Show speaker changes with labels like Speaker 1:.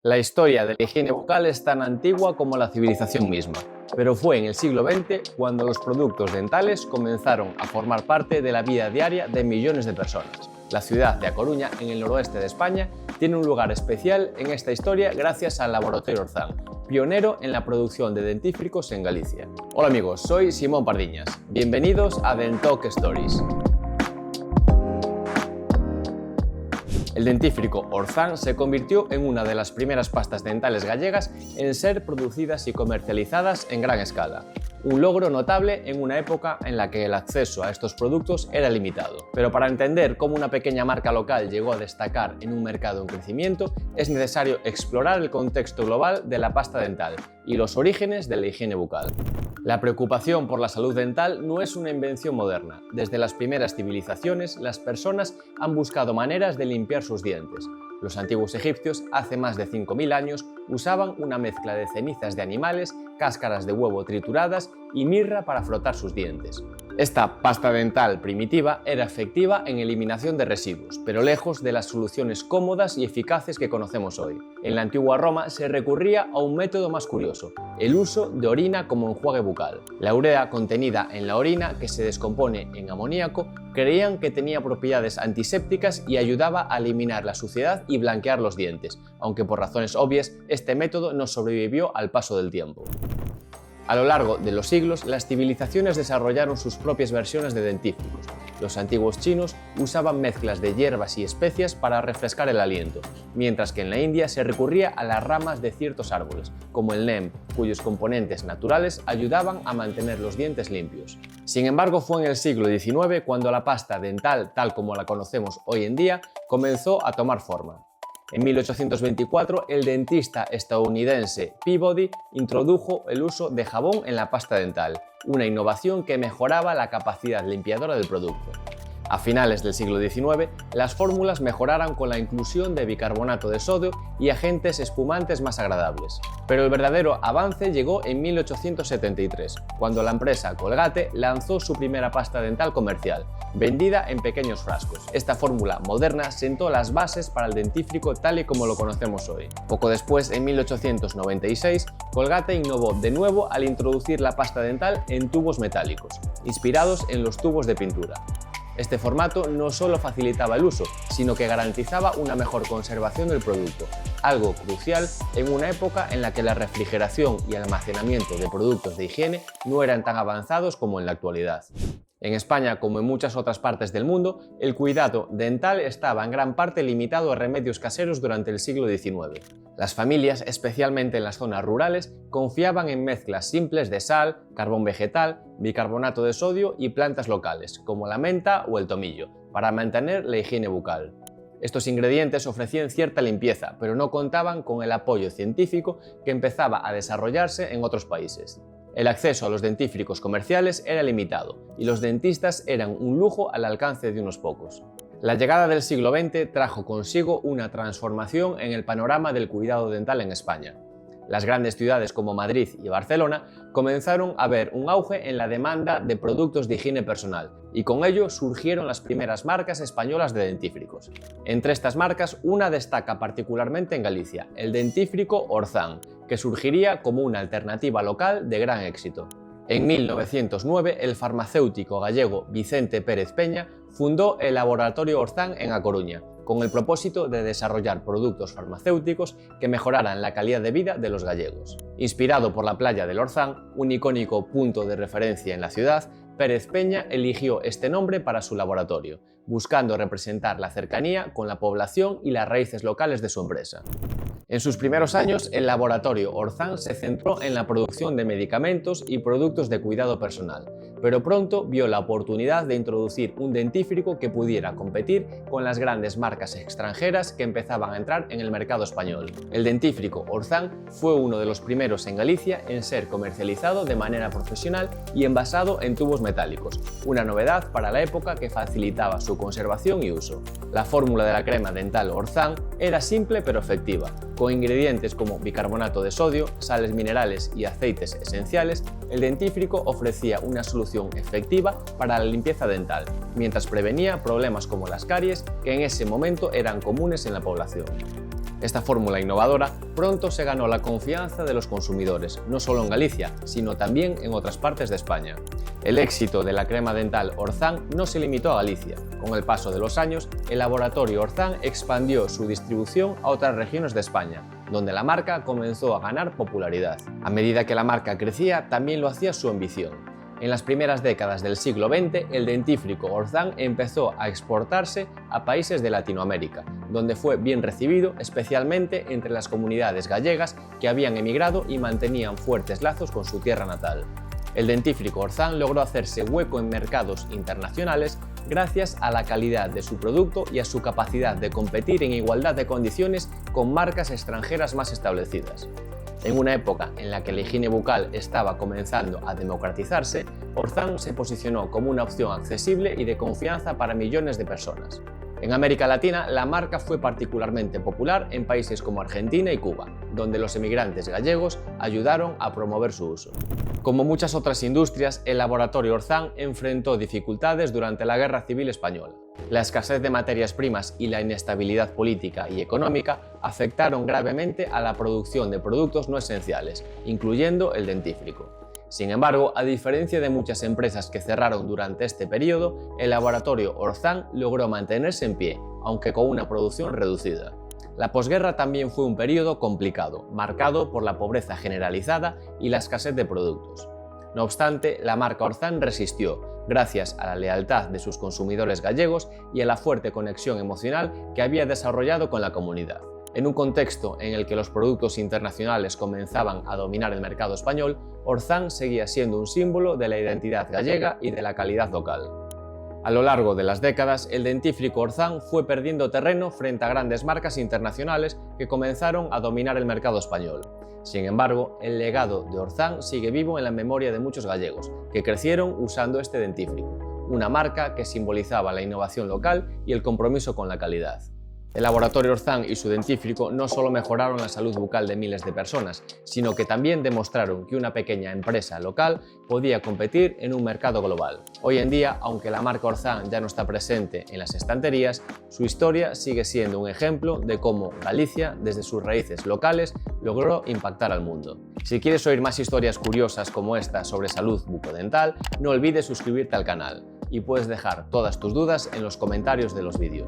Speaker 1: La historia de la higiene bucal es tan antigua como la civilización misma, pero fue en el siglo XX cuando los productos dentales comenzaron a formar parte de la vida diaria de millones de personas. La ciudad de A Coruña, en el noroeste de España, tiene un lugar especial en esta historia gracias al Laboratorio Orzán, pionero en la producción de dentífricos en Galicia. Hola amigos, soy Simón Pardiñas. Bienvenidos a Dentalk Stories. El dentífrico Orzán se convirtió en una de las primeras pastas dentales gallegas en ser producidas y comercializadas en gran escala. Un logro notable en una época en la que el acceso a estos productos era limitado. Pero para entender cómo una pequeña marca local llegó a destacar en un mercado en crecimiento, es necesario explorar el contexto global de la pasta dental y los orígenes de la higiene bucal. La preocupación por la salud dental no es una invención moderna. Desde las primeras civilizaciones, las personas han buscado maneras de limpiar sus dientes. Los antiguos egipcios, hace más de 5000 años, usaban una mezcla de cenizas de animales, cáscaras de huevo trituradas y mirra para frotar sus dientes. Esta pasta dental primitiva era efectiva en eliminación de residuos, pero lejos de las soluciones cómodas y eficaces que conocemos hoy. En la antigua Roma se recurría a un método más curioso, el uso de orina como enjuague bucal. La urea contenida en la orina, que se descompone en amoníaco, creían que tenía propiedades antisépticas y ayudaba a eliminar la suciedad y blanquear los dientes, aunque por razones obvias este método no sobrevivió al paso del tiempo. A lo largo de los siglos, las civilizaciones desarrollaron sus propias versiones de dentífricos. Los antiguos chinos usaban mezclas de hierbas y especias para refrescar el aliento, mientras que en la India se recurría a las ramas de ciertos árboles, como el neem, cuyos componentes naturales ayudaban a mantener los dientes limpios. Sin embargo, fue en el siglo XIX cuando la pasta dental, tal como la conocemos hoy en día, comenzó a tomar forma. En 1824, el dentista estadounidense Peabody introdujo el uso de jabón en la pasta dental, una innovación que mejoraba la capacidad limpiadora del producto. A finales del siglo XIX, las fórmulas mejoraron con la inclusión de bicarbonato de sodio y agentes espumantes más agradables. Pero el verdadero avance llegó en 1873, cuando la empresa Colgate lanzó su primera pasta dental comercial, vendida en pequeños frascos. Esta fórmula moderna sentó las bases para el dentífrico tal y como lo conocemos hoy. Poco después, en 1896, Colgate innovó de nuevo al introducir la pasta dental en tubos metálicos, inspirados en los tubos de pintura. Este formato no solo facilitaba el uso, sino que garantizaba una mejor conservación del producto, algo crucial en una época en la que la refrigeración y almacenamiento de productos de higiene no eran tan avanzados como en la actualidad. En España, como en muchas otras partes del mundo, el cuidado dental estaba en gran parte limitado a remedios caseros durante el siglo XIX. Las familias, especialmente en las zonas rurales, confiaban en mezclas simples de sal, carbón vegetal, bicarbonato de sodio y plantas locales, como la menta o el tomillo, para mantener la higiene bucal. Estos ingredientes ofrecían cierta limpieza, pero no contaban con el apoyo científico que empezaba a desarrollarse en otros países. El acceso a los dentífricos comerciales era limitado y los dentistas eran un lujo al alcance de unos pocos. La llegada del siglo XX trajo consigo una transformación en el panorama del cuidado dental en España. Las grandes ciudades como Madrid y Barcelona comenzaron a ver un auge en la demanda de productos de higiene personal y con ello surgieron las primeras marcas españolas de dentífricos. Entre estas marcas, una destaca particularmente en Galicia, el dentífrico Orzán, que surgiría como una alternativa local de gran éxito. En 1909, el farmacéutico gallego Vicente Pérez Peña fundó el Laboratorio Orzán en A Coruña, con el propósito de desarrollar productos farmacéuticos que mejoraran la calidad de vida de los gallegos. Inspirado por la playa del Orzán, un icónico punto de referencia en la ciudad, Pérez Peña eligió este nombre para su laboratorio, buscando representar la cercanía con la población y las raíces locales de su empresa. En sus primeros años, el laboratorio Orzán se centró en la producción de medicamentos y productos de cuidado personal, pero pronto vio la oportunidad de introducir un dentífrico que pudiera competir con las grandes marcas extranjeras que empezaban a entrar en el mercado español. El dentífrico Orzán fue uno de los primeros en Galicia en ser comercializado de manera profesional y envasado en tubos metálicos, una novedad para la época que facilitaba su conservación y uso. La fórmula de la crema dental Orzán era simple pero efectiva. Con ingredientes como bicarbonato de sodio, sales minerales y aceites esenciales, el dentífrico ofrecía una solución efectiva para la limpieza dental, mientras prevenía problemas como las caries, que en ese momento eran comunes en la población. Esta fórmula innovadora pronto se ganó la confianza de los consumidores, no solo en Galicia, sino también en otras partes de España. El éxito de la crema dental Orzán no se limitó a Galicia. Con el paso de los años, el laboratorio Orzán expandió su distribución a otras regiones de España, donde la marca comenzó a ganar popularidad. A medida que la marca crecía, también lo hacía su ambición. En las primeras décadas del siglo XX, el dentífrico Orzán empezó a exportarse a países de Latinoamérica, donde fue bien recibido, especialmente entre las comunidades gallegas que habían emigrado y mantenían fuertes lazos con su tierra natal. El dentífrico Orzán logró hacerse hueco en mercados internacionales gracias a la calidad de su producto y a su capacidad de competir en igualdad de condiciones con marcas extranjeras más establecidas. En una época en la que la higiene bucal estaba comenzando a democratizarse, Orzán se posicionó como una opción accesible y de confianza para millones de personas. En América Latina, la marca fue particularmente popular en países como Argentina y Cuba, donde los emigrantes gallegos ayudaron a promover su uso. Como muchas otras industrias, el laboratorio Orzán enfrentó dificultades durante la Guerra Civil Española. La escasez de materias primas y la inestabilidad política y económica afectaron gravemente a la producción de productos no esenciales, incluyendo el dentífrico. Sin embargo, a diferencia de muchas empresas que cerraron durante este periodo, el laboratorio Orzán logró mantenerse en pie, aunque con una producción reducida. La posguerra también fue un periodo complicado, marcado por la pobreza generalizada y la escasez de productos. No obstante, la marca Orzán resistió, gracias a la lealtad de sus consumidores gallegos y a la fuerte conexión emocional que había desarrollado con la comunidad. En un contexto en el que los productos internacionales comenzaban a dominar el mercado español, Orzán seguía siendo un símbolo de la identidad gallega y de la calidad local. A lo largo de las décadas, el dentífrico Orzán fue perdiendo terreno frente a grandes marcas internacionales que comenzaron a dominar el mercado español. Sin embargo, el legado de Orzán sigue vivo en la memoria de muchos gallegos, que crecieron usando este dentífrico, una marca que simbolizaba la innovación local y el compromiso con la calidad. El laboratorio Orzán y su dentífrico no solo mejoraron la salud bucal de miles de personas, sino que también demostraron que una pequeña empresa local podía competir en un mercado global. Hoy en día, aunque la marca Orzán ya no está presente en las estanterías, su historia sigue siendo un ejemplo de cómo Galicia, desde sus raíces locales, logró impactar al mundo. Si quieres oír más historias curiosas como esta sobre salud bucodental, no olvides suscribirte al canal y puedes dejar todas tus dudas en los comentarios de los vídeos.